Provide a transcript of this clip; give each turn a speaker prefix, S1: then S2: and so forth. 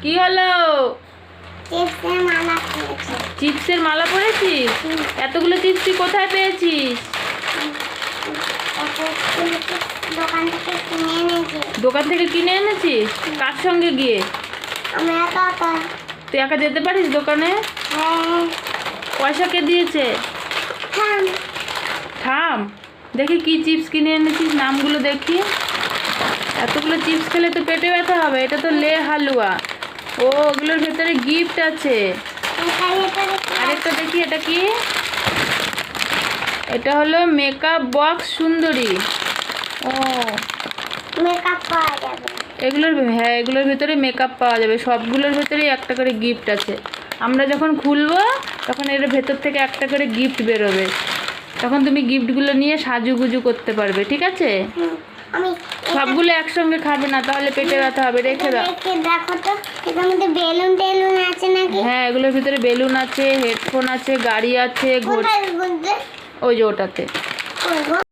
S1: কি হলো?
S2: চিপসের মালা কিনেছি।
S1: চিপসের মালা পরেছিস? এতগুলো চিপস তুই কোথায় পেয়েছিস?
S2: দোকান থেকে কিনে এনেছি।
S1: দোকান থেকে কিনে এনেছিস? কার সঙ্গে গিয়ে?
S2: আমি একা একা।
S1: তুই একা যেতে পারিস দোকানে?
S2: হ্যাঁ।
S1: পয়সা কে দিয়েছে?
S2: থাম।
S1: থাম, দেখি কি চিপস কিনে এনেছিস, নামগুলো দেখি। এতগুলো চিপস খেলে তো পেটে ব্যথা হবে। এটা তো লে হালুয়া। ও, ওগুলোর ভেতরে গিফট আছে।
S2: এটার ভেতরে কি
S1: আরেকটা দেখি, এটা কি? এটা হলো মেকআপ বক্স সুন্দরী। ও,
S2: মেকআপ পাওয়া যাবে?
S1: হ্যাঁ, এগুলোর ভেতরে মেকআপ পাওয়া যাবে। সবগুলোর ভেতরেই একটা করে গিফট আছে। আমরা যখন খুলবো তখন এর ভেতর থেকে একটা করে গিফট বেরোবে। তখন তুমি গিফটগুলো নিয়ে সাজুগুজু করতে পারবে, ঠিক আছে?
S2: আমি
S1: সবগুলো একসঙ্গে খাবে না, তাহলে পেটে ব্যথা হবে। রেখে দাও।
S2: দেখো তো, এটার মধ্যে বেলুন টেলুন আছে নাকি?
S1: হ্যাঁ, এগুলোর ভিতরে বেলুন আছে, হেডফোন আছে, গাড়ি আছে,
S2: কোথায় বলতে?
S1: ওই যে ওটাতে।
S2: ওই গো।